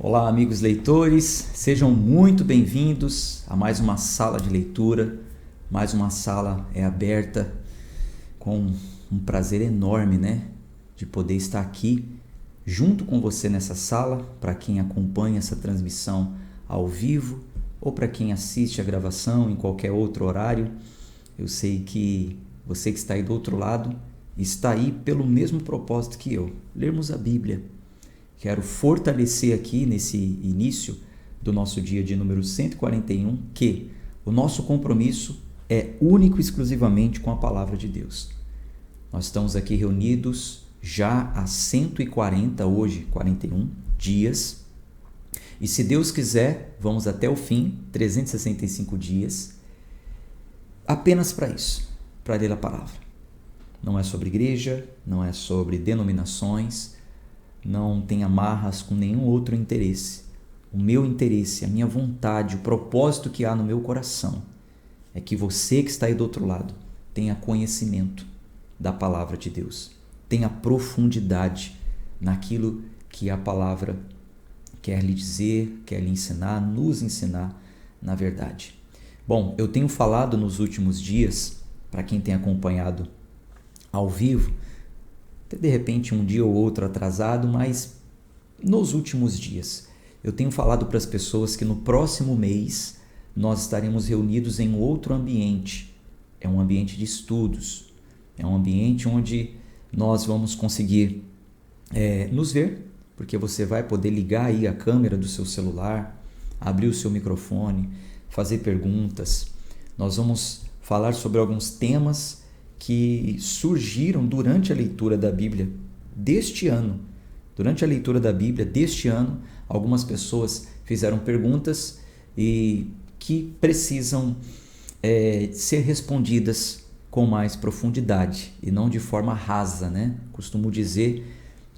Olá, amigos leitores, sejam muito bem-vindos a mais uma sala de leitura. Mais uma sala aberta com um prazer enorme, de poder estar aqui junto com você nessa sala, para quem acompanha essa transmissão ao vivo ou para quem assiste a gravação em qualquer outro horário. Eu sei que você que está aí do outro lado está aí pelo mesmo propósito que eu, lermos a Bíblia. Quero fortalecer aqui nesse início do nosso dia de número 141 que o nosso compromisso é único e exclusivamente com a Palavra de Deus. Nós estamos aqui reunidos já há 140, hoje 41 dias, e se Deus quiser, vamos até o fim, 365 dias, apenas para isso, para ler a Palavra. Não é sobre igreja, não é sobre denominações, não tem amarras com nenhum outro interesse. O meu interesse, a minha vontade, o propósito que há no meu coração é que você que está aí do outro lado tenha conhecimento da Palavra de Deus, tenha profundidade naquilo que a Palavra quer lhe dizer, quer lhe ensinar, nos ensinar na verdade. Bom, eu tenho falado nos últimos dias, para quem tem acompanhado ao vivo, de repente um dia ou outro atrasado, mas nos últimos dias eu tenho falado para as pessoas que no próximo mês nós estaremos reunidos em um outro ambiente. É um ambiente de estudos, é um ambiente onde nós vamos conseguir nos ver, porque você vai poder ligar aí a câmera do seu celular, abrir o seu microfone, fazer perguntas. Nós vamos falar sobre alguns temas que surgiram durante a leitura da Bíblia deste ano. Durante a leitura da Bíblia deste ano, algumas pessoas fizeram perguntas e que precisam ser respondidas com mais profundidade e não de forma rasa, Costumo dizer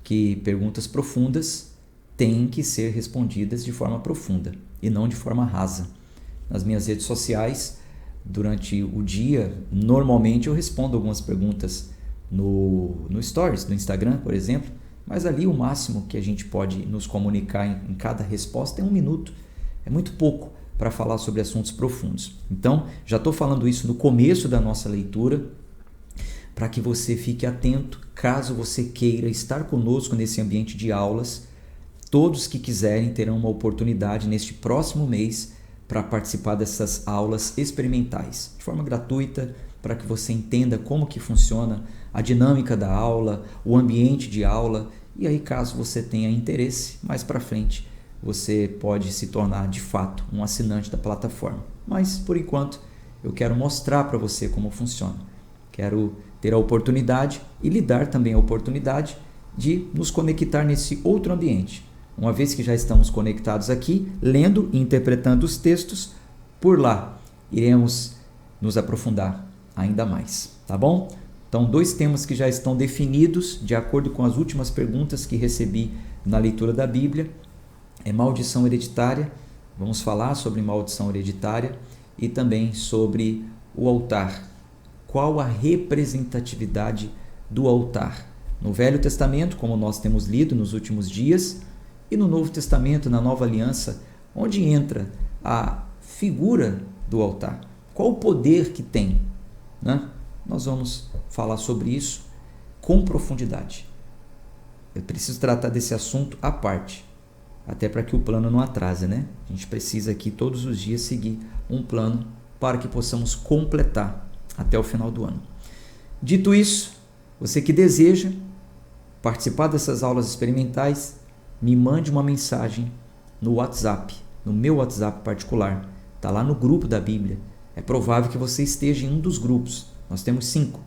que perguntas profundas têm que ser respondidas de forma profunda e não de forma rasa. Nas minhas redes sociais, durante o dia, normalmente eu respondo algumas perguntas no Stories do Instagram, por exemplo, mas ali o máximo que a gente pode nos comunicar em cada resposta é 1 minuto. É muito pouco para falar sobre assuntos profundos. Então, já estou falando isso no começo da nossa leitura, para que você fique atento, caso você queira estar conosco nesse ambiente de aulas. Todos que quiserem terão uma oportunidade neste próximo mês para participar dessas aulas experimentais, de forma gratuita, para que você entenda como que funciona a dinâmica da aula, o ambiente de aula, e aí caso você tenha interesse, mais para frente você pode se tornar de fato um assinante da plataforma. Mas por enquanto eu quero mostrar para você como funciona. Quero ter a oportunidade e lhe dar também a oportunidade de nos conectar nesse outro ambiente. Uma vez que já estamos conectados aqui, lendo e interpretando os textos, por lá iremos nos aprofundar ainda mais, tá bom? Então, 2 temas que já estão definidos de acordo com as últimas perguntas que recebi na leitura da Bíblia é maldição hereditária. Vamos falar sobre maldição hereditária e também sobre o altar. Qual a representatividade do altar? No Velho Testamento, como nós temos lido nos últimos dias, e no Novo Testamento, na Nova Aliança, onde entra a figura do altar. Qual o poder que tem? Nós vamos falar sobre isso com profundidade. Eu preciso tratar desse assunto à parte, até para que o plano não atrase, A gente precisa aqui todos os dias seguir um plano para que possamos completar até o final do ano. Dito isso, você que deseja participar dessas aulas experimentais, me mande uma mensagem no WhatsApp, no meu WhatsApp particular. Está lá no grupo da Bíblia. É provável que você esteja em um dos grupos. Nós temos 5.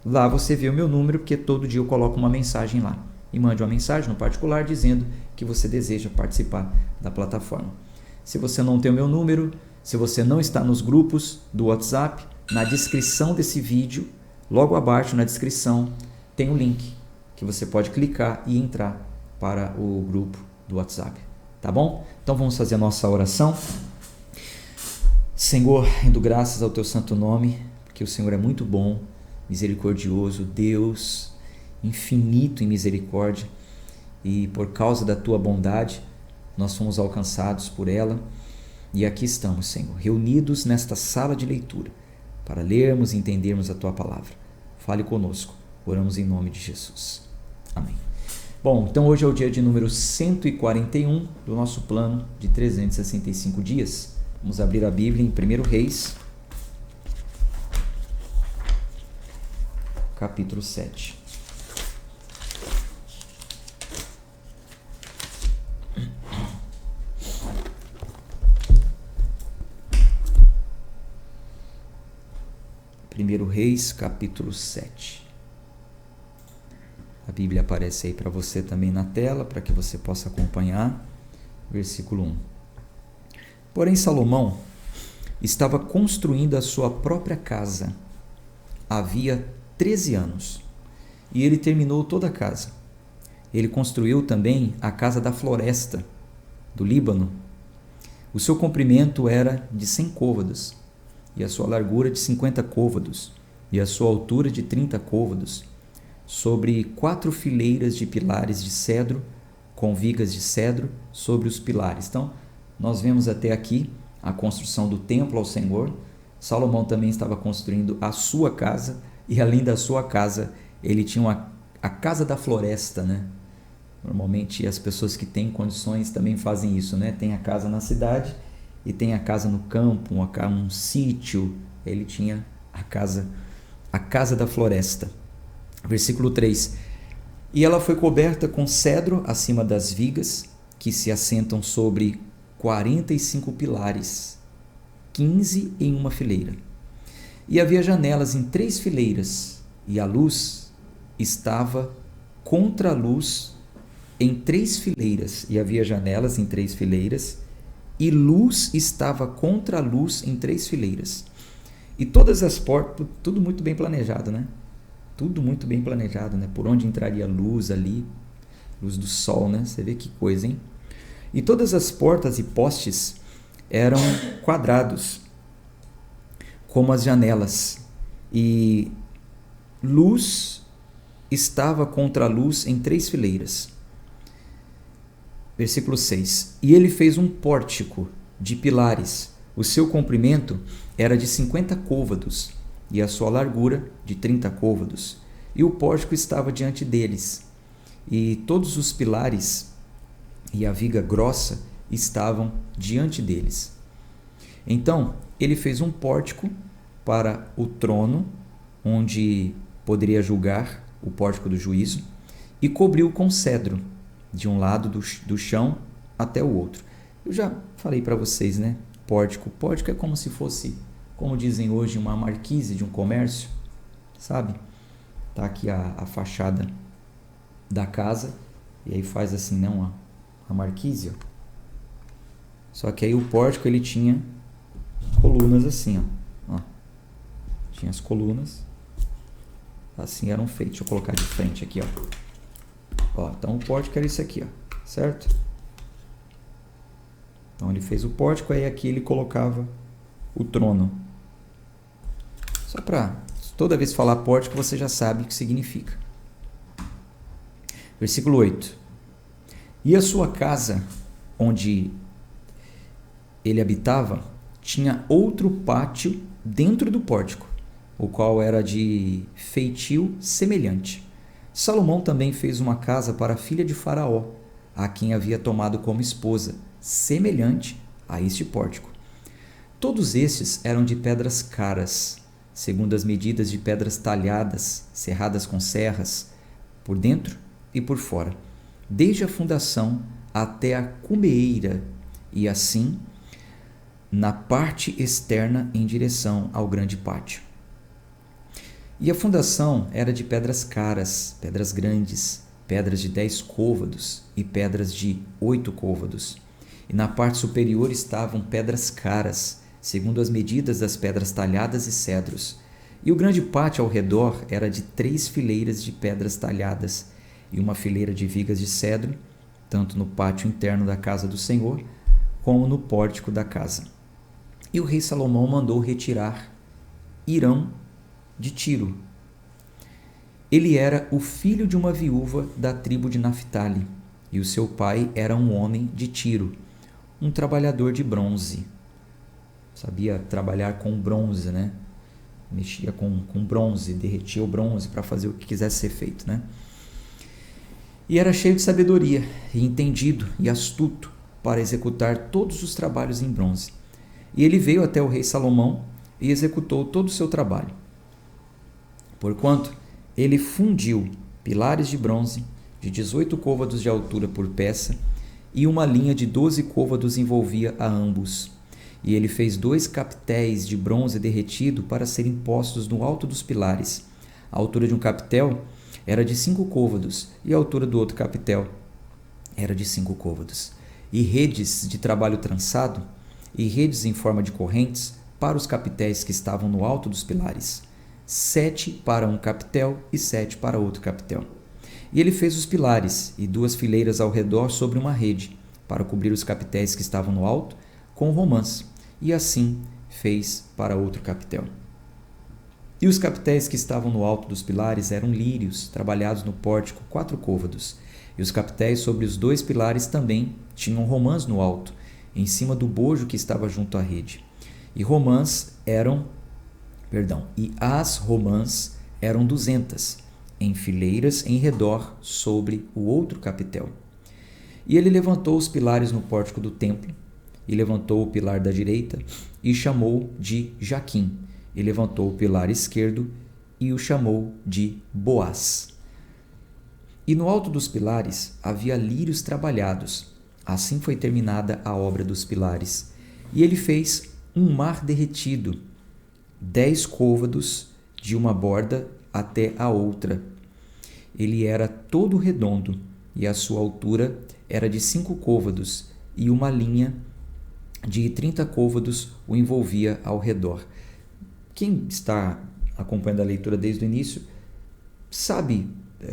Lá você vê o meu número, porque todo dia eu coloco uma mensagem lá. E mande uma mensagem no particular dizendo que você deseja participar da plataforma. Se você não tem o meu número, se você não está nos grupos do WhatsApp, na descrição desse vídeo, logo abaixo na descrição, tem um link que você pode clicar e entrar para o grupo do WhatsApp, tá bom? Então vamos fazer a nossa oração. Senhor, rendo graças ao teu santo nome, porque o Senhor é muito bom, misericordioso, Deus infinito em misericórdia, e por causa da tua bondade nós fomos alcançados por ela e aqui estamos, Senhor, reunidos nesta sala de leitura para lermos e entendermos a Tua palavra. Fale conosco, oramos em nome de Jesus. Amém. Bom, então hoje é o dia de número 141 do nosso plano de 365 dias. Vamos abrir a Bíblia em 1 Reis, capítulo 7. Primeiro Reis, capítulo 7. A Bíblia aparece aí para você também na tela, para que você possa acompanhar. Versículo 1. Porém, Salomão estava construindo a sua própria casa. Havia 13 anos. E ele terminou toda a casa. Ele construiu também a casa da floresta do Líbano. O seu comprimento era de 100 côvados, e a sua largura de 50 côvados, e a sua altura de 30 côvados, sobre 4 fileiras de pilares de cedro, com vigas de cedro sobre os pilares. Então, nós vemos até aqui a construção do templo ao Senhor. Salomão também estava construindo a sua casa, e além da sua casa, ele tinha a casa da floresta, né? Normalmente as pessoas que têm condições também fazem isso, né? Tem a casa na cidade e tem a casa no campo, um sítio. Ele tinha a casa da floresta. Versículo 3. E ela foi coberta com cedro acima das vigas, que se assentam sobre 45 pilares, 15 em uma fileira. E havia janelas em 3 fileiras, e a luz estava contra a luz em 3 fileiras. E havia janelas em 3 fileiras, e luz estava contra a luz em 3 fileiras. E todas as portas, tudo muito bem planejado, né? Tudo muito bem planejado, né? Por onde entraria a luz ali, luz do sol, né? Você vê que coisa, hein? E todas as portas e postes eram quadrados, como as janelas, e luz estava contra a luz em 3 fileiras. Versículo 6. E ele fez um pórtico de pilares. O seu comprimento era de 50 côvados, e a sua largura de 30 côvados. E o pórtico estava diante deles. E todos os pilares e a viga grossa estavam diante deles. Então, ele fez um pórtico para o trono, onde poderia julgar, o pórtico do juízo, e cobriu com cedro, de um lado do chão até o outro. Eu já falei para vocês, né? Pórtico é como se fosse, como dizem hoje, uma marquise de um comércio, sabe? Tá aqui a fachada da casa, e aí faz assim, não, a marquise, ó. Só que aí o pórtico, ele tinha colunas assim, ó. Tinha as colunas, assim eram feitas. Deixa eu colocar de frente aqui, ó. Então o pórtico era isso aqui, ó, certo? Então ele fez o pórtico, aí aqui ele colocava o trono. Só para toda vez falar pórtico, você já sabe o que significa. Versículo 8. E a sua casa, onde ele habitava, tinha outro pátio dentro do pórtico, o qual era de feitio semelhante. Salomão também fez uma casa para a filha de Faraó, a quem havia tomado como esposa, semelhante a este pórtico. Todos estes eram de pedras caras, segundo as medidas de pedras talhadas, serradas com serras, por dentro e por fora, desde a fundação até a cumeeira, e assim na parte externa em direção ao grande pátio. E a fundação era de pedras caras, pedras grandes, pedras de 10 côvados e pedras de 8 côvados. E na parte superior estavam pedras caras, segundo as medidas das pedras talhadas e cedros. E o grande pátio ao redor era de 3 fileiras de pedras talhadas e uma fileira de vigas de cedro, tanto no pátio interno da casa do Senhor, como no pórtico da casa. E o rei Salomão mandou retirar Hirão de Tiro. Ele era o filho de uma viúva da tribo de Naphtali, e o seu pai era um homem de Tiro, um trabalhador de bronze. Sabia trabalhar com bronze, né? Mexia com bronze, derretia o bronze para fazer o que quisesse ser feito, né? E era cheio de sabedoria, e entendido e astuto para executar todos os trabalhos em bronze. E ele veio até o rei Salomão e executou todo o seu trabalho. Porquanto ele fundiu pilares de bronze de 18 côvados de altura por peça, e uma linha de 12 côvados envolvia a ambos. E ele fez 2 capitéis de bronze derretido para serem postos no alto dos pilares. A altura de um capitel era de 5 côvados, e a altura do outro capitel era de 5 côvados. E redes de trabalho trançado, e redes em forma de correntes, para os capitéis que estavam no alto dos pilares. 7 para um capitel e 7 para outro capitel. E ele fez os pilares e 2 fileiras ao redor sobre uma rede, para cobrir os capitéis que estavam no alto, com romãs, e assim fez para outro capitel. E os capitéis que estavam no alto dos pilares eram lírios, trabalhados no pórtico 4 côvados, e os capitéis sobre os 2 pilares também tinham romãs no alto, em cima do bojo que estava junto à rede. E as romãs eram 200, em fileiras em redor sobre o outro capitel. E ele levantou os pilares no pórtico do templo, e levantou o pilar da direita, e chamou de Jaquim, e levantou o pilar esquerdo, e o chamou de Boaz. E no alto dos pilares havia lírios trabalhados. Assim foi terminada a obra dos pilares. E ele fez um mar derretido, 10 côvados de uma borda até a outra. Ele era todo redondo, e a sua altura era de 5 côvados, e uma linha de 30 côvados o envolvia ao redor. Quem está acompanhando a leitura desde o início sabe,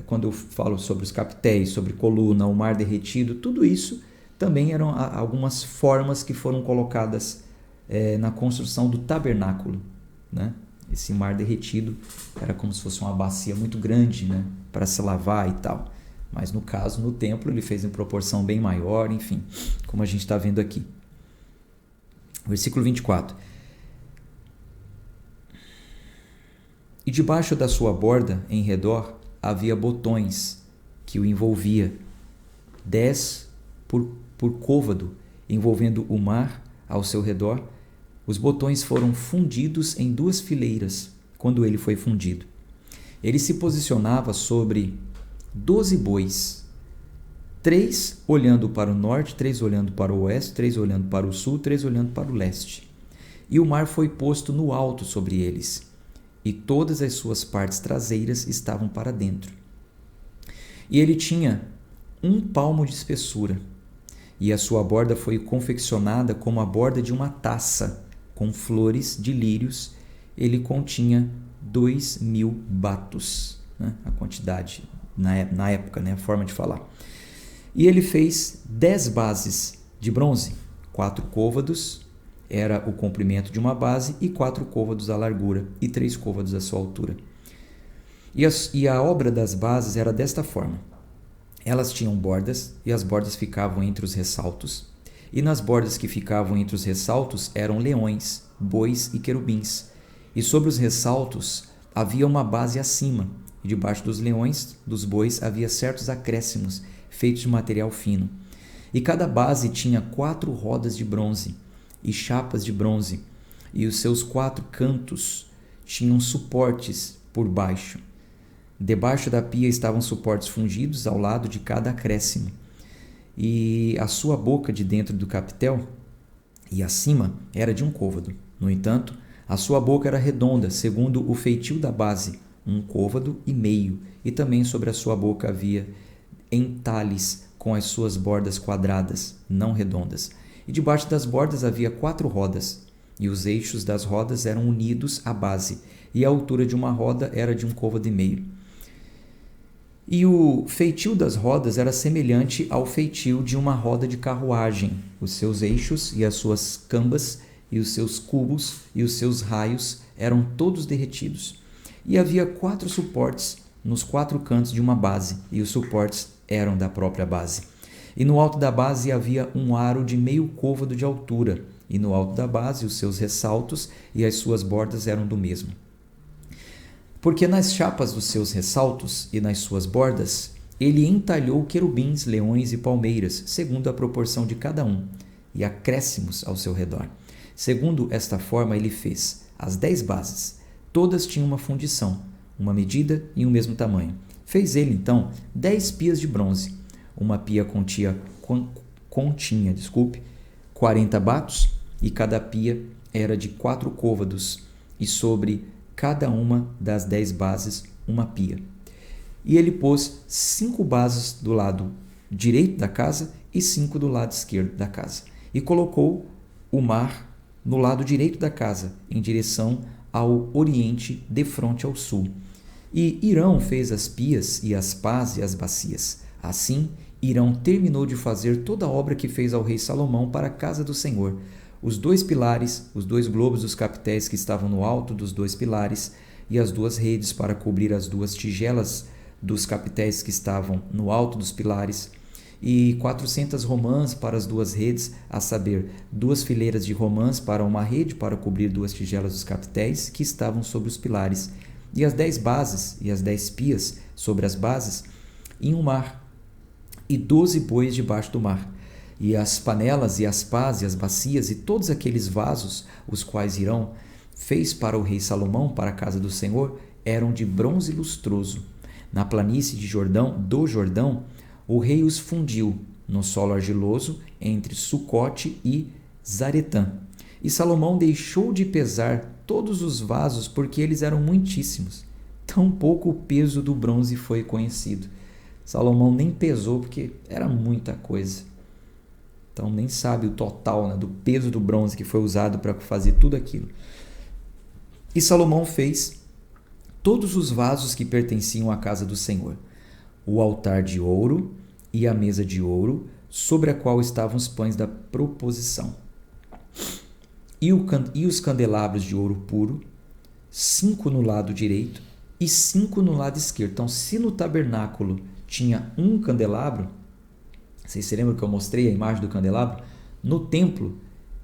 quando eu falo sobre os capitéis, sobre coluna, o mar derretido, tudo isso também eram algumas formas que foram colocadas na construção do tabernáculo, né? Esse mar derretido era como se fosse uma bacia muito grande, né, para se lavar e tal. Mas no caso, no templo, ele fez em proporção bem maior, enfim, como a gente está vendo aqui. Versículo 24. E debaixo da sua borda, em redor, havia botões que o envolvia, 10 por côvado, envolvendo o mar ao seu redor. Os botões foram fundidos em 2 fileiras, quando ele foi fundido. Ele se posicionava sobre 12 bois, 3 olhando para o norte, 3 olhando para o oeste, 3 olhando para o sul, 3 olhando para o leste. E o mar foi posto no alto sobre eles, e todas as suas partes traseiras estavam para dentro. E ele tinha 1 palmo de espessura, e a sua borda foi confeccionada como a borda de uma taça, com flores de lírios. Ele continha 2.000 batos, né? A quantidade na época, né? A forma de falar. E ele fez 10 bases de bronze, 4 côvados era o comprimento de uma base, e 4 côvados a largura, e 3 côvados a sua altura. E a obra das bases era desta forma: elas tinham bordas, e as bordas ficavam entre os ressaltos, e nas bordas que ficavam entre os ressaltos eram leões, bois e querubins, e sobre os ressaltos havia uma base acima, e debaixo dos leões, dos bois, havia certos acréscimos feitos de material fino. E cada base tinha 4 rodas de bronze e chapas de bronze, e os seus 4 cantos tinham suportes por baixo. Debaixo da pia estavam suportes fundidos ao lado de cada acréscimo. E a sua boca de dentro do capitel e acima era de 1 côvado. No entanto, a sua boca era redonda, segundo o feitio da base, 1 côvado e meio, e também sobre a sua boca havia entalhes com as suas bordas quadradas, não redondas. E debaixo das bordas havia 4 rodas, e os eixos das rodas eram unidos à base, e a altura de uma roda era de 1 côvado e meio. E o feitio das rodas era semelhante ao feitio de uma roda de carruagem. Os seus eixos e as suas cambas e os seus cubos e os seus raios eram todos derretidos. E havia 4 suportes nos 4 cantos de uma base, e os suportes eram da própria base. E no alto da base havia um aro de meio côvado de altura, e no alto da base os seus ressaltos e as suas bordas eram do mesmo. Porque nas chapas dos seus ressaltos e nas suas bordas, ele entalhou querubins, leões e palmeiras, segundo a proporção de cada um, e acréscimos ao seu redor. Segundo esta forma ele fez as 10 bases. Todas tinham uma fundição, uma medida e um mesmo tamanho. Fez ele, então, 10 pias de bronze. Uma pia continha 40 batos, e cada pia era de 4 côvados, e sobre cada uma das 10 bases uma pia. E ele pôs 5 bases do lado direito da casa e 5 do lado esquerdo da casa. E colocou o mar no lado direito da casa, em direção ao oriente, defronte ao sul. E Irão fez as pias e as pás e as bacias. Assim, Irão terminou de fazer toda a obra que fez ao rei Salomão para a casa do Senhor. Os 2 pilares, os 2 globos dos capitéis que estavam no alto dos 2 pilares, e as 2 redes para cobrir as 2 tigelas dos capitéis que estavam no alto dos pilares, e 400 romãs para as 2 redes, a saber, 2 fileiras de romãs para uma rede para cobrir 2 tigelas dos capitéis que estavam sobre os pilares, e as 10 bases e as 10 pias sobre as bases em um mar, e 12 bois debaixo do mar. E as panelas e as pás e as bacias e todos aqueles vasos, os quais Irão fez para o rei Salomão, para a casa do Senhor, eram de bronze lustroso. Na planície do Jordão, o rei os fundiu no solo argiloso entre Sucote e Zaretã. E Salomão deixou de pesar todos os vasos, porque eles eram muitíssimos. Tampouco o peso do bronze foi conhecido. Salomão nem pesou, porque era muita coisa. Então nem sabe o total, né, do peso do bronze que foi usado para fazer tudo aquilo. E Salomão fez todos os vasos que pertenciam à casa do Senhor, o altar de ouro e a mesa de ouro, sobre a qual estavam os pães da proposição, e os candelabros de ouro puro, 5 no lado direito e 5 no lado esquerdo. Então, se no tabernáculo tinha um candelabro, vocês se lembram que eu mostrei a imagem do candelabro? No templo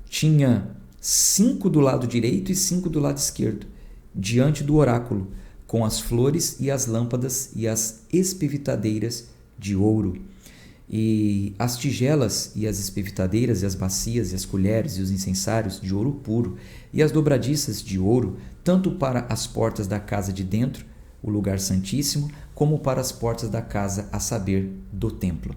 tinha 5 do lado direito e 5 do lado esquerdo, diante do oráculo, com as flores e as lâmpadas e as espevitadeiras de ouro. E as tigelas e as espevitadeiras e as bacias e as colheres e os incensários de ouro puro, e as dobradiças de ouro, tanto para as portas da casa de dentro, o lugar santíssimo, como para as portas da casa, a saber, do templo.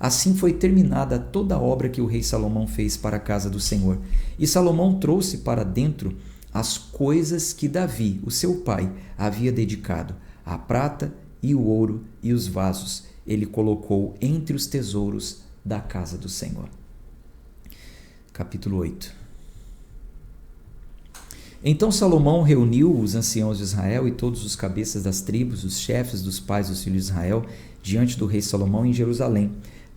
Assim foi terminada toda a obra que o rei Salomão fez para a casa do Senhor. E Salomão trouxe para dentro as coisas que Davi, o seu pai, havia dedicado, a prata e o ouro e os vasos. Ele colocou entre os tesouros da casa do Senhor. Capítulo 8. Então Salomão reuniu os anciãos de Israel e todos os cabeças das tribos, os chefes dos pais dos filhos de Israel, diante do rei Salomão em Jerusalém,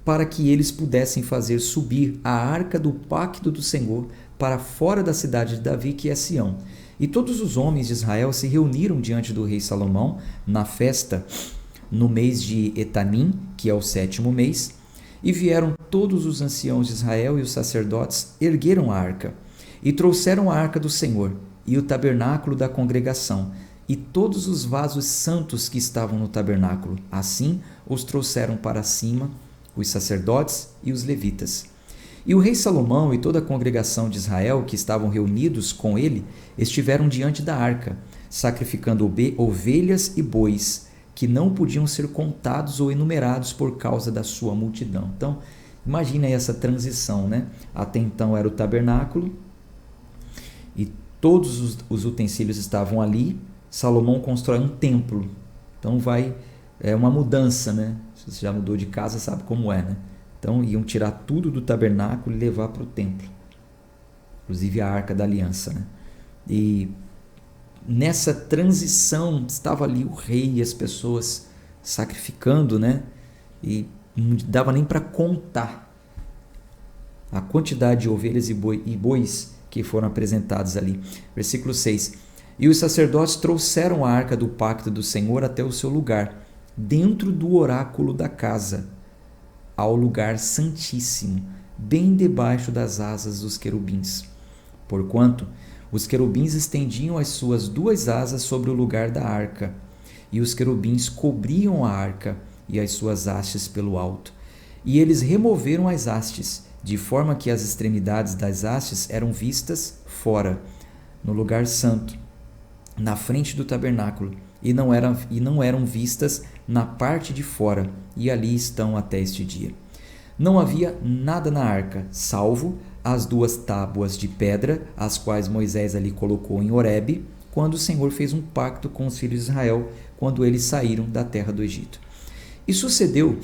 para que eles pudessem fazer subir a arca do pacto do Senhor para fora da cidade de Davi, que é Sião. E todos os homens de Israel se reuniram diante do rei Salomão na festa no mês de Etanim, que é o 7º mês, e vieram todos os anciãos de Israel e os sacerdotes, ergueram a arca, e trouxeram a arca do Senhor, e o tabernáculo da congregação, e todos os vasos santos que estavam no tabernáculo. Assim os trouxeram para cima os sacerdotes e os levitas. E o rei Salomão e toda a congregação de Israel, que estavam reunidos com ele, estiveram diante da arca, sacrificando ovelhas e bois, que não podiam ser contados ou enumerados por causa da sua multidão. Então, imagina aí essa transição, né? Até então era o tabernáculo, e todos os utensílios estavam ali. Salomão constrói um templo. Então é uma mudança, né? Se você já mudou de casa, sabe como é, né? Então iam tirar tudo do tabernáculo e levar para o templo. Inclusive a Arca da Aliança, né? E nessa transição estava ali o rei e as pessoas sacrificando, né? E não dava nem para contar a quantidade de ovelhas e bois que foram apresentados ali. Versículo 6. E os sacerdotes trouxeram a arca do pacto do Senhor até o seu lugar, dentro do oráculo da casa, ao lugar santíssimo, bem debaixo das asas dos querubins. Porquanto os querubins estendiam as suas 2 asas sobre o lugar da arca, e os querubins cobriam a arca e as suas hastes pelo alto. E eles removeram as hastes, de forma que as extremidades das hastes eram vistas fora, no lugar santo, na frente do tabernáculo, e não eram vistas na parte de fora, e ali estão até este dia. Não havia nada na arca, salvo as 2 tábuas de pedra, as quais Moisés ali colocou em Horebe, quando o Senhor fez um pacto com os filhos de Israel, quando eles saíram da terra do Egito. E sucedeu,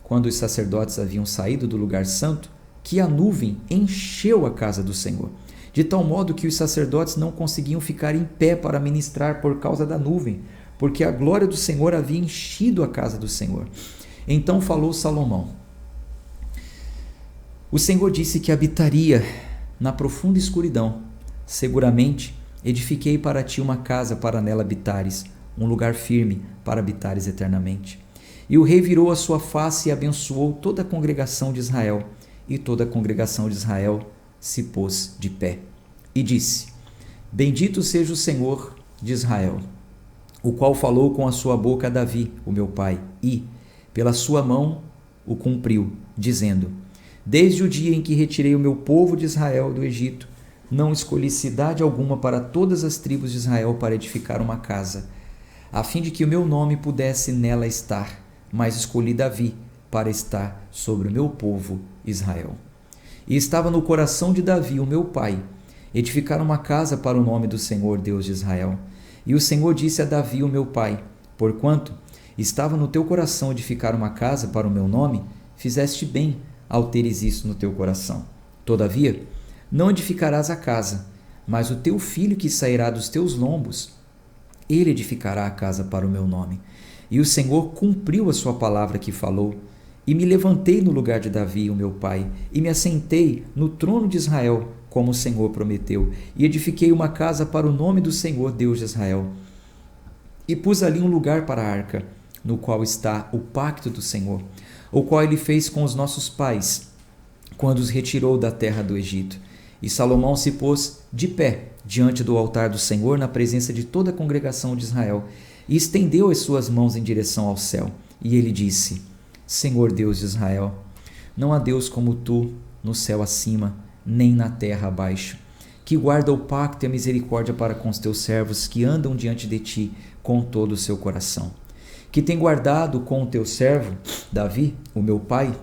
quando os sacerdotes haviam saído do lugar santo, que a nuvem encheu a casa do Senhor, de tal modo que os sacerdotes não conseguiam ficar em pé para ministrar por causa da nuvem, porque a glória do Senhor havia enchido a casa do Senhor. Então falou Salomão: o Senhor disse que habitaria na profunda escuridão. Seguramente edifiquei para ti uma casa para nela habitares, um lugar firme para habitares eternamente. E o rei virou a sua face e abençoou toda a congregação de Israel. E toda a congregação de Israel se pôs de pé. E disse: bendito seja o Senhor de Israel, o qual falou com a sua boca a Davi, o meu pai, e, pela sua mão, o cumpriu, dizendo: desde o dia em que retirei o meu povo de Israel do Egito, não escolhi cidade alguma para todas as tribos de Israel para edificar uma casa, a fim de que o meu nome pudesse nela estar, mas escolhi Davi para estar sobre o meu povo Israel. E estava no coração de Davi, o meu pai, edificar uma casa para o nome do Senhor, Deus de Israel. E o Senhor disse a Davi, o meu pai: porquanto estava no teu coração edificar uma casa para o meu nome, fizeste bem ao teres isso no teu coração. Todavia, não edificarás a casa, mas o teu filho que sairá dos teus lombos, ele edificará a casa para o meu nome. E o Senhor cumpriu a sua palavra que falou, e me levantei no lugar de Davi, o meu pai, e me assentei no trono de Israel, como o Senhor prometeu, e edifiquei uma casa para o nome do Senhor, Deus de Israel. E pus ali um lugar para a arca, no qual está o pacto do Senhor, o qual ele fez com os nossos pais, quando os retirou da terra do Egito. E Salomão se pôs de pé diante do altar do Senhor, na presença de toda a congregação de Israel, e estendeu as suas mãos em direção ao céu. E ele disse: Senhor Deus de Israel, não há Deus como tu no céu acima, nem na terra abaixo, que guarda o pacto e a misericórdia para com os teus servos que andam diante de ti com todo o seu coração, que tem guardado com o teu servo Davi, o meu pai,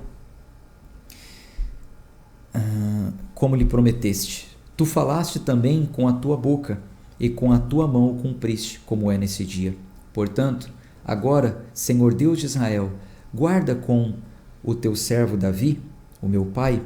como lhe prometeste. Tu falaste também com a tua boca, e com a tua mão o cumpriste, como é nesse dia. Portanto, agora, Senhor Deus de Israel, guarda com o teu servo Davi, o meu pai,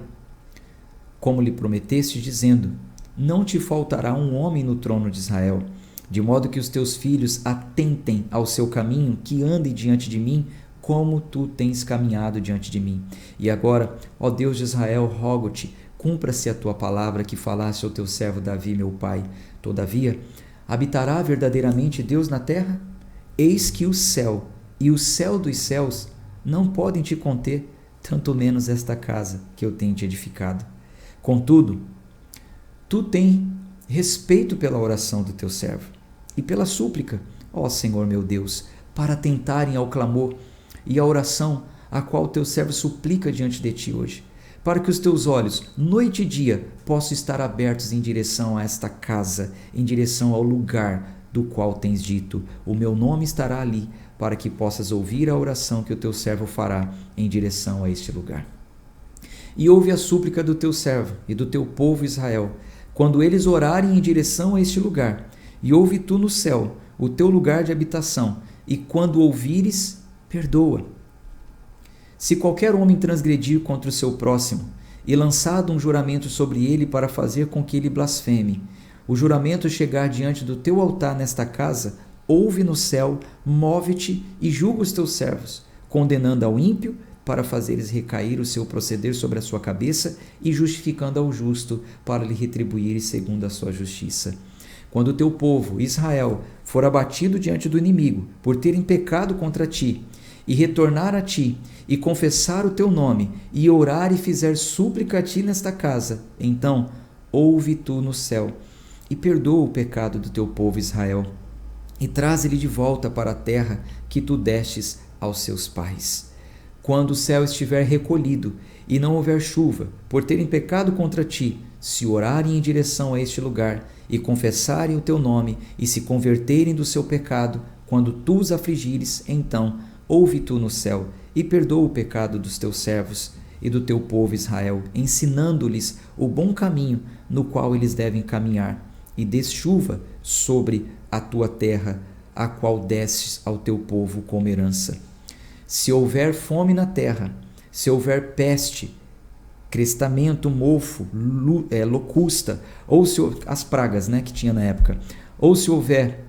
como lhe prometeste, dizendo: não te faltará um homem no trono de Israel, de modo que os teus filhos atentem ao seu caminho, que andem diante de mim, como tu tens caminhado diante de mim. E agora, ó Deus de Israel, rogo-te, cumpra-se a tua palavra que falaste ao teu servo Davi, meu pai. Todavia, habitará verdadeiramente Deus na terra? Eis que o céu e o céu dos céus não podem te conter, tanto menos esta casa que eu tenho te edificado. Contudo, tu tens respeito pela oração do teu servo e pela súplica, ó Senhor meu Deus, para atentarem ao clamor e à oração a qual teu servo suplica diante de ti hoje, para que os teus olhos, noite e dia, possam estar abertos em direção a esta casa, em direção ao lugar do qual tens dito: o meu nome estará ali, para que possas ouvir a oração que o teu servo fará em direção a este lugar. E ouve a súplica do teu servo e do teu povo Israel, quando eles orarem em direção a este lugar, e ouve tu no céu o teu lugar de habitação, e quando ouvires, perdoa. Se qualquer homem transgredir contra o seu próximo, e lançado um juramento sobre ele para fazer com que ele blasfeme, o juramento chegar diante do teu altar nesta casa, ouve no céu, move-te e julga os teus servos, condenando ao ímpio para fazeres recair o seu proceder sobre a sua cabeça e justificando ao justo para lhe retribuir segundo a sua justiça. Quando o teu povo, Israel, for abatido diante do inimigo por terem pecado contra ti, e retornar a ti, e confessar o teu nome, e orar e fizer súplica a ti nesta casa, então ouve tu no céu, e perdoa o pecado do teu povo Israel, e traz-ele de volta para a terra que tu destes aos seus pais. Quando o céu estiver recolhido, e não houver chuva, por terem pecado contra ti, se orarem em direção a este lugar, e confessarem o teu nome, e se converterem do seu pecado, quando tu os afligires, então ouve tu no céu, e perdoa o pecado dos teus servos e do teu povo Israel, ensinando-lhes o bom caminho no qual eles devem caminhar, e des chuva sobre a tua terra, a qual destes ao teu povo como herança. Se houver fome na terra, se houver peste, crestamento, mofo, locusta, ou se as pragas, que tinha na época, ou se houver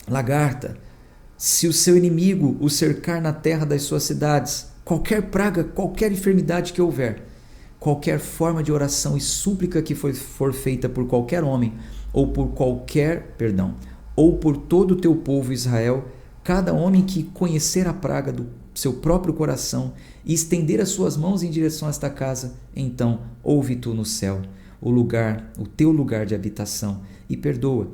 lagarta, se o seu inimigo o cercar na terra das suas cidades, qualquer praga, qualquer enfermidade que houver, qualquer forma de oração e súplica que for feita por qualquer homem, ou por todo o teu povo Israel, cada homem que conhecer a praga do seu próprio coração e estender as suas mãos em direção a esta casa, então ouve tu no céu, o teu lugar de habitação, e perdoa,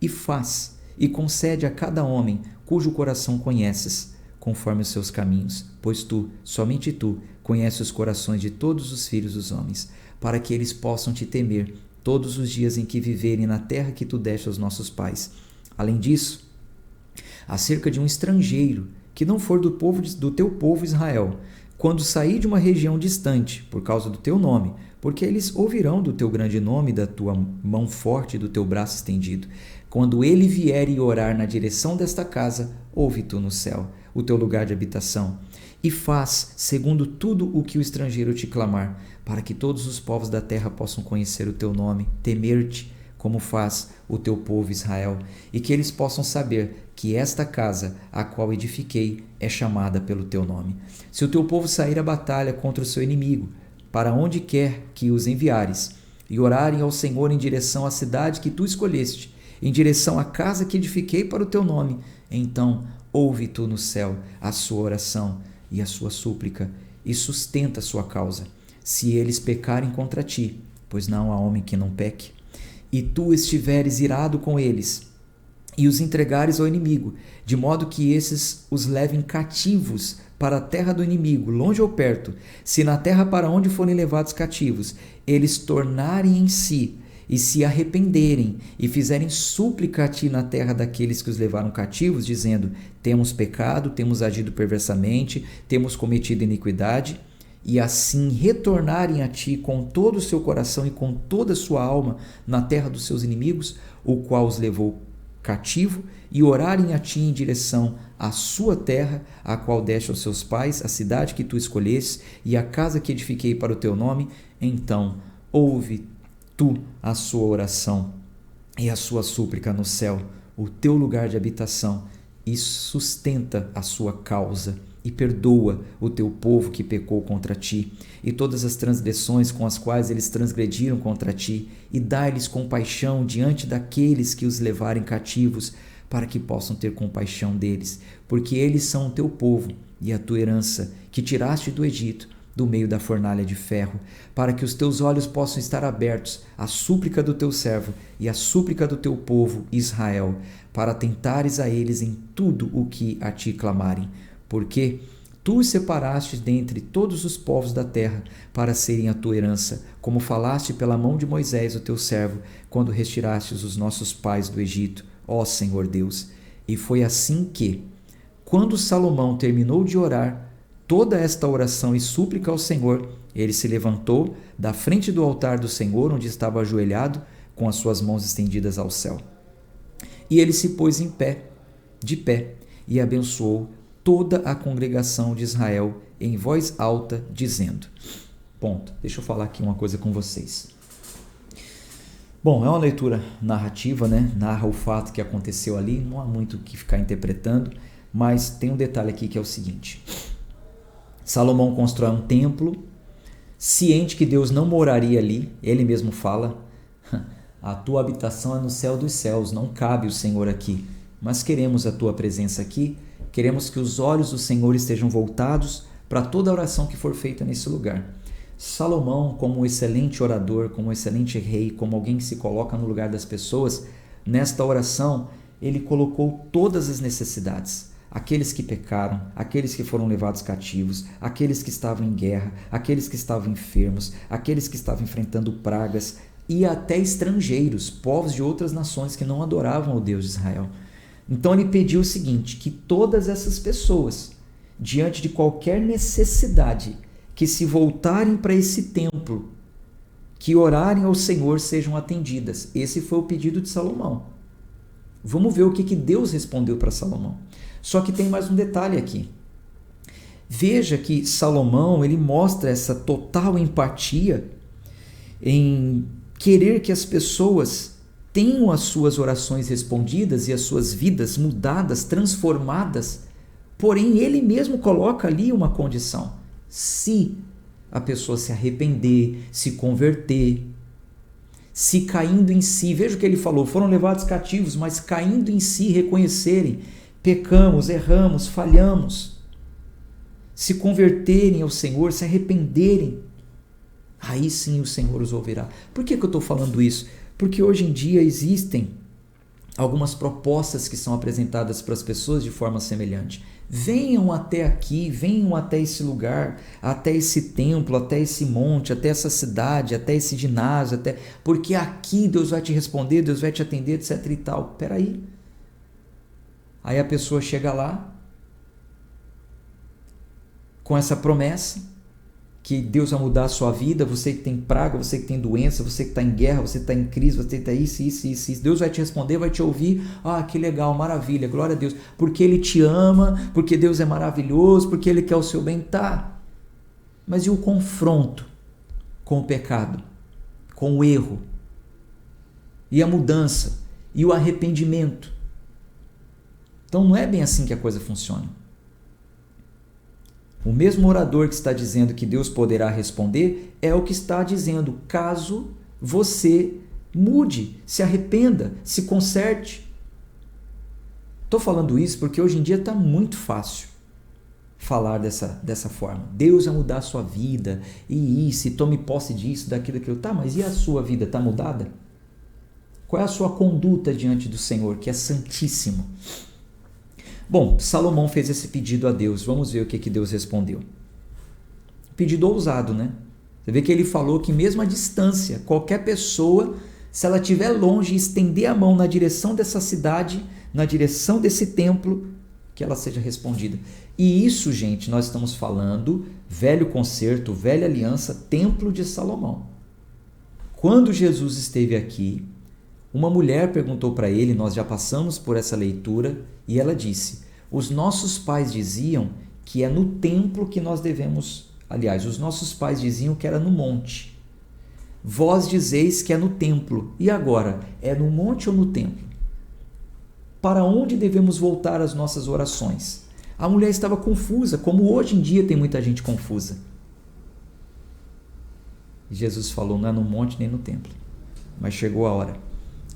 e faz, e concede a cada homem cujo coração conheces, conforme os seus caminhos, pois tu, somente tu, conheces os corações de todos os filhos dos homens, para que eles possam te temer todos os dias em que viverem na terra que tu deste aos nossos pais. Além disso, acerca de um estrangeiro que não for do teu povo Israel, quando sair de uma região distante, por causa do teu nome, porque eles ouvirão do teu grande nome, da tua mão forte e do teu braço estendido. Quando ele vier e orar na direção desta casa, ouve tu no céu, o teu lugar de habitação, e faz segundo tudo o que o estrangeiro te clamar, para que todos os povos da terra possam conhecer o teu nome, temer-te, como faz o teu povo Israel, e que eles possam saber que esta casa, a qual edifiquei, é chamada pelo teu nome. Se o teu povo sair à batalha contra o seu inimigo, para onde quer que os enviares, e orarem ao Senhor em direção à cidade que tu escolheste, em direção à casa que edifiquei para o teu nome, então ouve tu no céu a sua oração e a sua súplica, e sustenta a sua causa. Se eles pecarem contra ti, pois não há homem que não peque, e tu estiveres irado com eles, e os entregares ao inimigo, de modo que esses os levem cativos para a terra do inimigo, longe ou perto, se na terra para onde forem levados cativos, eles tornarem em si, e se arrependerem, e fizerem súplica a ti na terra daqueles que os levaram cativos, dizendo, temos pecado, temos agido perversamente, temos cometido iniquidade, e assim retornarem a ti com todo o seu coração e com toda a sua alma na terra dos seus inimigos, o qual os levou cativo, e orarem a ti em direção à sua terra, a qual deste aos seus pais, a cidade que tu escolheste e a casa que edifiquei para o teu nome, então ouve tu a sua oração e a sua súplica no céu, o teu lugar de habitação, e sustenta a sua causa, e perdoa o teu povo que pecou contra ti, e todas as transgressões com as quais eles transgrediram contra ti, e dá-lhes compaixão diante daqueles que os levarem cativos, para que possam ter compaixão deles, porque eles são o teu povo e a tua herança, que tiraste do Egito, do meio da fornalha de ferro, para que os teus olhos possam estar abertos à súplica do teu servo e à súplica do teu povo Israel, para atentares a eles em tudo o que a ti clamarem, porque tu os separaste dentre todos os povos da terra para serem a tua herança, como falaste pela mão de Moisés, o teu servo, quando retirastes os nossos pais do Egito, ó Senhor Deus. E foi assim que, quando Salomão terminou de orar toda esta oração e súplica ao Senhor, ele se levantou da frente do altar do Senhor, onde estava ajoelhado, com as suas mãos estendidas ao céu. E ele se pôs de pé, e abençoou toda a congregação de Israel em voz alta, dizendo... Ponto. Deixa eu falar aqui uma coisa com vocês. Bom, é uma leitura narrativa, narra o fato que aconteceu ali, não há muito o que ficar interpretando, mas tem um detalhe aqui que é o seguinte... Salomão constrói um templo, ciente que Deus não moraria ali, ele mesmo fala, a tua habitação é no céu dos céus, não cabe o Senhor aqui, mas queremos a tua presença aqui, queremos que os olhos do Senhor estejam voltados para toda a oração que for feita nesse lugar. Salomão, como um excelente orador, como um excelente rei, como alguém que se coloca no lugar das pessoas, nesta oração ele colocou todas as necessidades. Aqueles que pecaram, aqueles que foram levados cativos, aqueles que estavam em guerra, aqueles que estavam enfermos, aqueles que estavam enfrentando pragas e até estrangeiros, povos de outras nações que não adoravam o Deus de Israel. Então ele pediu o seguinte, que todas essas pessoas, diante de qualquer necessidade, que se voltarem para esse templo, que orarem ao Senhor, sejam atendidas. Esse foi o pedido de Salomão. Vamos ver o que Deus respondeu para Salomão. Só que tem mais um detalhe aqui. Veja que Salomão ele mostra essa total empatia em querer que as pessoas tenham as suas orações respondidas e as suas vidas mudadas, transformadas. Porém, ele mesmo coloca ali uma condição. Se a pessoa se arrepender, se converter, se caindo em si, veja o que ele falou, foram levados cativos, mas caindo em si, reconhecerem, pecamos, erramos, falhamos, se converterem ao Senhor, se arrependerem, aí sim o Senhor os ouvirá. Por que eu estou falando isso? Porque hoje em dia existem algumas propostas que são apresentadas para as pessoas de forma semelhante. Venham até aqui, venham até esse lugar, até esse templo, até esse monte, até essa cidade, até esse ginásio, porque aqui Deus vai te responder, Deus vai te atender, etc e tal. Peraí. Aí a pessoa chega lá com essa promessa que Deus vai mudar a sua vida, você que tem praga, você que tem doença, você que está em guerra, você está em crise, você está isso. Deus vai te responder, vai te ouvir. Ah, que legal, maravilha, glória a Deus. Porque Ele te ama, porque Deus é maravilhoso, porque Ele quer o seu bem. Tá. Mas e o confronto com o pecado, com o erro? E a mudança? E o arrependimento? Então não é bem assim que a coisa funciona. O mesmo orador que está dizendo que Deus poderá responder é o que está dizendo caso você mude, se arrependa, se conserte. Estou falando isso porque hoje em dia está muito fácil falar dessa forma. Deus vai mudar a sua vida, e isso, e tome posse disso, daquilo. Tá, mas e a sua vida está mudada? Qual é a sua conduta diante do Senhor, que é santíssimo? Bom, Salomão fez esse pedido a Deus. Vamos ver o que Deus respondeu. Pedido ousado, né? Você vê que ele falou que mesmo à distância, qualquer pessoa, se ela estiver longe, estender a mão na direção dessa cidade, na direção desse templo, que ela seja respondida. E isso, gente, nós estamos falando velho concerto, velha aliança, templo de Salomão. Quando Jesus esteve aqui, uma mulher perguntou para ele, nós já passamos por essa leitura, e ela disse, os nossos pais diziam que é no templo que nós devemos, aliás, os nossos pais diziam que era no monte. Vós dizeis que é no templo, e agora, é no monte ou no templo? Para onde devemos voltar as nossas orações? A mulher estava confusa, como hoje em dia tem muita gente confusa. E Jesus falou, não é no monte nem no templo, mas chegou a hora,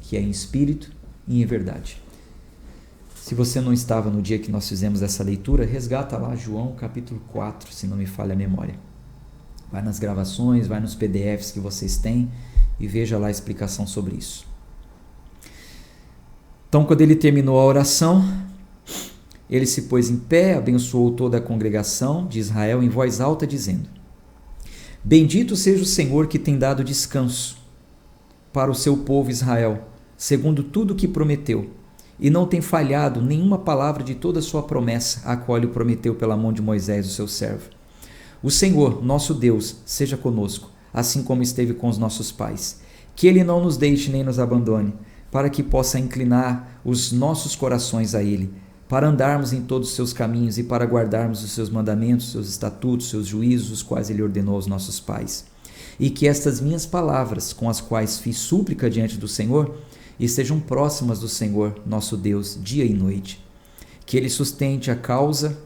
que é em espírito e em verdade. Se você não estava no dia que nós fizemos essa leitura, resgata lá João capítulo 4, se não me falha a memória. Vai nas gravações, vai nos PDFs que vocês têm e veja lá a explicação sobre isso. Então, quando ele terminou a oração, ele se pôs em pé, abençoou toda a congregação de Israel em voz alta, dizendo, bendito seja o Senhor que tem dado descanso para o seu povo Israel, segundo tudo o que prometeu, e não tem falhado nenhuma palavra de toda a sua promessa, a qual ele prometeu pela mão de Moisés, o seu servo. O Senhor, nosso Deus, seja conosco, assim como esteve com os nossos pais. Que Ele não nos deixe nem nos abandone, para que possa inclinar os nossos corações a Ele, para andarmos em todos os seus caminhos e para guardarmos os seus mandamentos, seus estatutos, seus juízos, os quais Ele ordenou aos nossos pais. E que estas minhas palavras, com as quais fiz súplica diante do Senhor, estejam próximas do Senhor, nosso Deus, dia e noite. Que Ele sustente a causa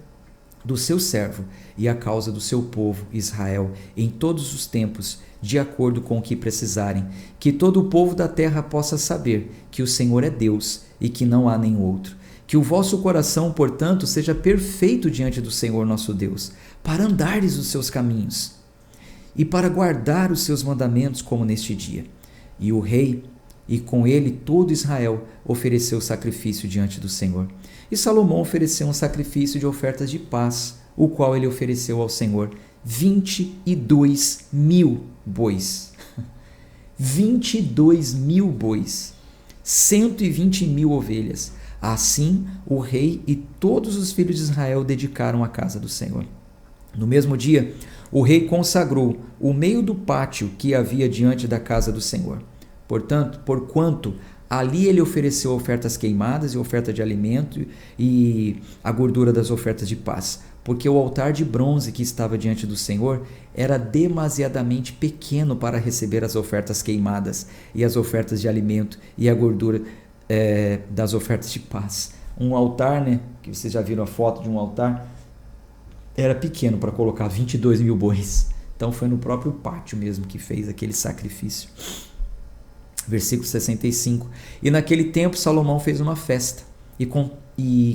do seu servo e a causa do seu povo, Israel, em todos os tempos, de acordo com o que precisarem. Que todo o povo da terra possa saber que o Senhor é Deus e que não há nenhum outro. Que Que o vosso coração, portanto, seja perfeito diante do Senhor nosso Deus, para andares os seus caminhos e para guardar os seus mandamentos como neste dia. E o rei, e com ele todo Israel, ofereceu sacrifício diante do Senhor. E Salomão ofereceu um sacrifício de ofertas de paz, o qual ele ofereceu ao Senhor 22.000 bois. 22.000 bois, 120.000 ovelhas. Assim, o rei e todos os filhos de Israel dedicaram a casa do Senhor. No mesmo dia, o rei consagrou o meio do pátio que havia diante da casa do Senhor. Porquanto ali ele ofereceu ofertas queimadas e oferta de alimento e a gordura das ofertas de paz, porque o altar de bronze que estava diante do Senhor era demasiadamente pequeno para receber as ofertas queimadas e as ofertas de alimento e a gordura das ofertas de paz. Um altar, né, que vocês já viram a foto de um altar, era pequeno para colocar 22.000 bois. Então foi no próprio pátio mesmo que fez aquele sacrifício. Versículo 65. E naquele tempo Salomão fez uma festa, e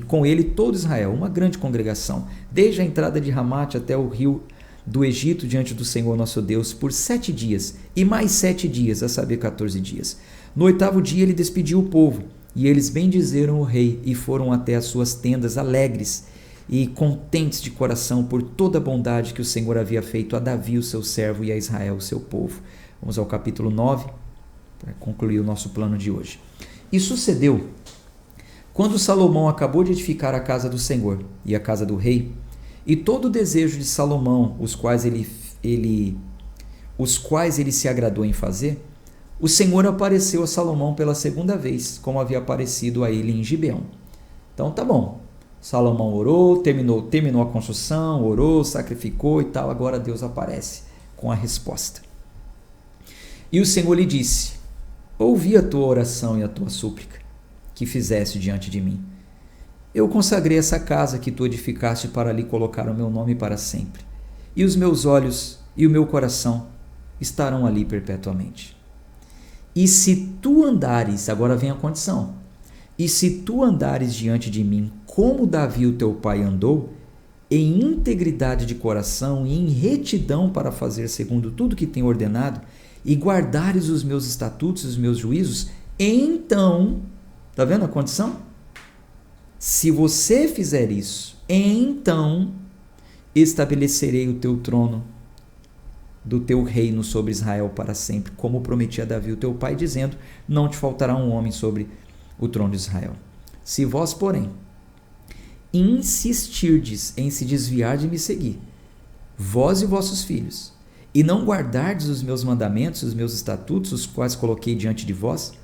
com ele todo Israel, uma grande congregação, desde a entrada de Ramate até o rio do Egito, diante do Senhor nosso Deus, por 7 dias, e mais 7 dias, a saber 14 dias. No 8º dia ele despediu o povo, e eles bendizeram o rei, e foram até as suas tendas alegres e contentes de coração por toda a bondade que o Senhor havia feito a Davi, o seu servo, e a Israel, o seu povo. Vamos ao capítulo 9, para concluir o nosso plano de hoje. E sucedeu, quando Salomão acabou de edificar a casa do Senhor e a casa do rei, e todo o desejo de Salomão, os quais ele se agradou em fazer, o Senhor apareceu a Salomão pela segunda vez, como havia aparecido a ele em Gibeão. Então tá bom, Salomão orou, terminou a construção, orou, sacrificou e tal, agora Deus aparece com a resposta. E o Senhor lhe disse: ouvi a tua oração e a tua súplica que fizeste diante de mim. Eu consagrei essa casa que tu edificaste para ali colocar o meu nome para sempre, e os meus olhos e o meu coração estarão ali perpetuamente. E se tu andares, agora vem a condição, e se tu andares diante de mim como Davi o teu pai andou, em integridade de coração e em retidão para fazer segundo tudo que tenho ordenado, e guardares os meus estatutos e os meus juízos, então, está vendo a condição? Se você fizer isso, então estabelecerei o teu trono do teu reino sobre Israel para sempre, como prometi a Davi o teu pai, dizendo: não te faltará um homem sobre o trono de Israel. Se vós, porém, insistirdes em se desviar de me seguir, vós e vossos filhos, e não guardardes os meus mandamentos, os meus estatutos, os quais coloquei diante de vós,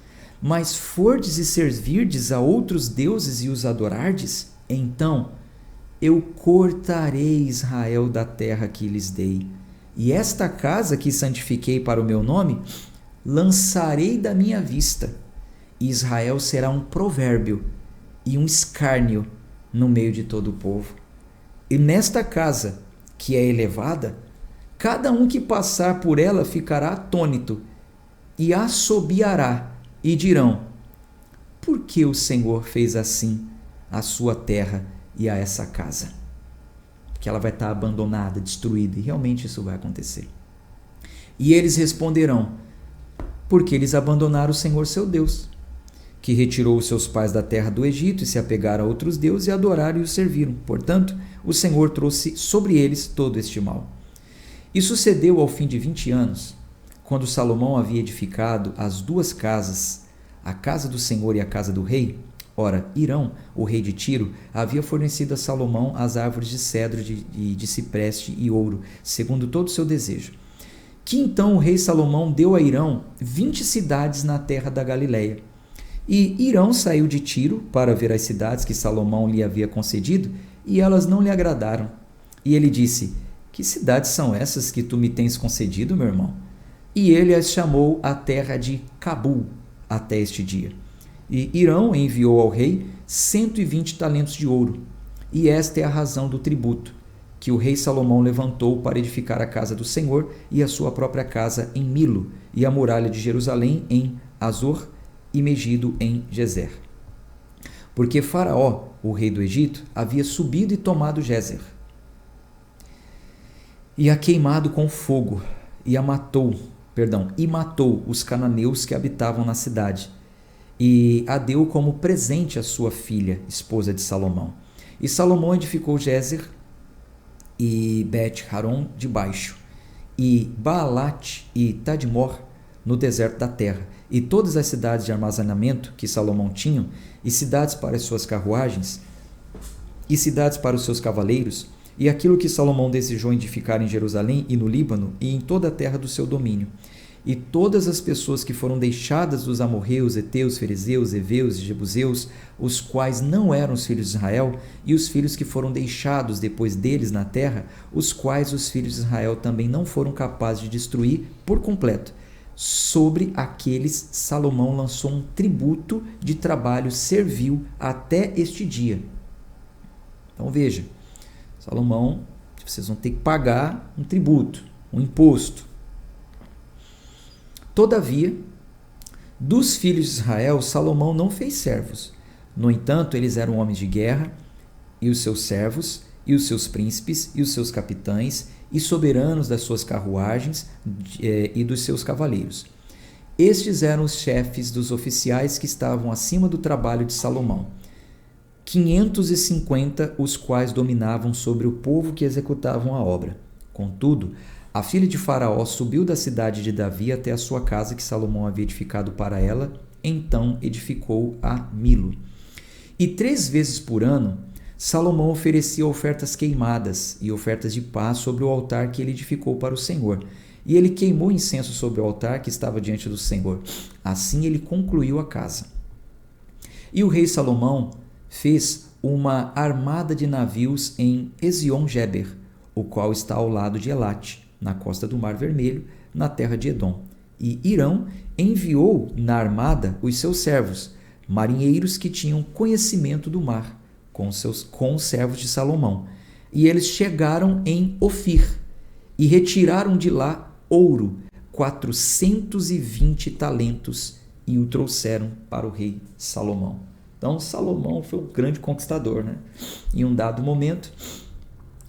mas fordes e servirdes a outros deuses e os adorardes, então eu cortarei Israel da terra que lhes dei, e esta casa que santifiquei para o meu nome, lançarei da minha vista, e Israel será um provérbio e um escárnio no meio de todo o povo. E nesta casa, que é elevada, cada um que passar por ela ficará atônito e assobiará, e dirão: por que o Senhor fez assim a sua terra e a essa casa? Que ela vai estar abandonada, destruída, e realmente isso vai acontecer. E eles responderão: porque eles abandonaram o Senhor seu Deus, que retirou os seus pais da terra do Egito e se apegaram a outros deuses e adoraram e os serviram. Portanto, o Senhor trouxe sobre eles todo este mal. E sucedeu ao fim de 20 anos, quando Salomão havia edificado as 2 casas, a casa do Senhor e a casa do rei. Ora, Hirão, o rei de Tiro, havia fornecido a Salomão as árvores de cedro, de cipreste e ouro, segundo todo o seu desejo. Que então o rei Salomão deu a Hirão 20 cidades na terra da Galileia. E Hirão saiu de Tiro para ver as cidades que Salomão lhe havia concedido, e elas não lhe agradaram. E ele disse: que cidades são essas que tu me tens concedido, meu irmão? E ele as chamou a terra de Cabul até este dia. E Hirão enviou ao rei 120 talentos de ouro. E esta é a razão do tributo que o rei Salomão levantou para edificar a casa do Senhor e a sua própria casa em Milo, e a muralha de Jerusalém em Azor e Megido em Gezer. porque Faraó, o rei do Egito, havia subido e tomado Gézer, e a queimado com fogo, e matou os cananeus que habitavam na cidade, e a deu como presente a sua filha, esposa de Salomão. E Salomão edificou Gézer e Bet-Haron de baixo, e Baalat e Tadmor no deserto da terra, e todas as cidades de armazenamento que Salomão tinha, e cidades para as suas carruagens, e cidades para os seus cavaleiros, e aquilo que Salomão desejou edificar em Jerusalém e no Líbano e em toda a terra do seu domínio. E todas as pessoas que foram deixadas dos amorreus, heteus, fariseus, heveus e jebuseus, os quais não eram os filhos de Israel, e os filhos que foram deixados depois deles na terra, os quais os filhos de Israel também não foram capazes de destruir por completo. Sobre aqueles Salomão lançou um tributo de trabalho servil até este dia. Então veja, Salomão, vocês vão ter que pagar um tributo, um imposto. Todavia, dos filhos de Israel, Salomão não fez servos. No entanto, eles eram homens de guerra, e os seus servos, e os seus príncipes, e os seus capitães, e soberanos das suas carruagens e dos seus cavaleiros. Estes eram os chefes dos oficiais que estavam acima do trabalho de Salomão. 550, os quais dominavam sobre o povo que executavam a obra. Contudo, a filha de Faraó subiu da cidade de Davi até a sua casa que Salomão havia edificado para ela, então edificou a Milo. E 3 vezes por ano, Salomão oferecia ofertas queimadas e ofertas de paz sobre o altar que ele edificou para o Senhor. E ele queimou incenso sobre o altar que estava diante do Senhor. Assim ele concluiu a casa. E o rei Salomão fez uma armada de navios em Ezion-Geber, o qual está ao lado de Elate, na costa do Mar Vermelho, na terra de Edom. E Hirão enviou na armada os seus servos, marinheiros que tinham conhecimento do mar, com os servos de Salomão. E eles chegaram em Ofir e retiraram de lá ouro, 420 talentos, e o trouxeram para o rei Salomão. Então Salomão foi um grande conquistador, né? Em um dado momento,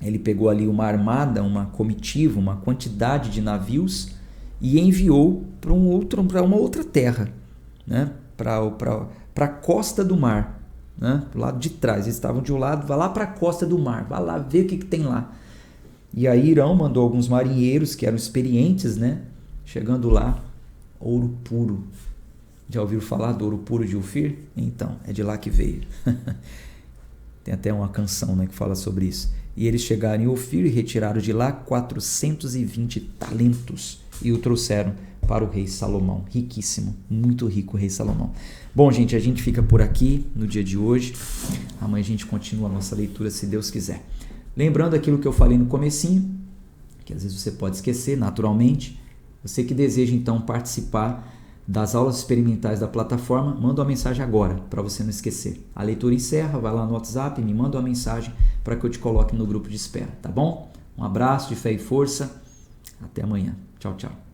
ele pegou ali uma armada, uma comitiva, uma quantidade de navios e enviou para uma outra terra, né? Para a costa do mar, né? Pro lado de trás. Eles estavam de um lado, vai lá para a costa do mar, vai lá ver o que tem lá. E aí Hirão mandou alguns marinheiros que eram experientes, né? Chegando lá, ouro puro. Já ouviram falar do ouro puro de Ofir? Então, é de lá que veio. Tem até uma canção, né, que fala sobre isso. E eles chegaram em Ofir e retiraram de lá 420 talentos e o trouxeram para o rei Salomão. Riquíssimo, muito rico o rei Salomão. Bom, gente, a gente fica por aqui no dia de hoje. Amanhã a gente continua a nossa leitura, se Deus quiser. Lembrando aquilo que eu falei no comecinho, que às vezes você pode esquecer naturalmente. Você que deseja então participar das aulas experimentais da plataforma, manda uma mensagem agora, para você não esquecer. A leitura encerra, vai lá no WhatsApp, me manda uma mensagem para que eu te coloque no grupo de espera, tá bom? Um abraço de fé e força, até amanhã. Tchau, tchau.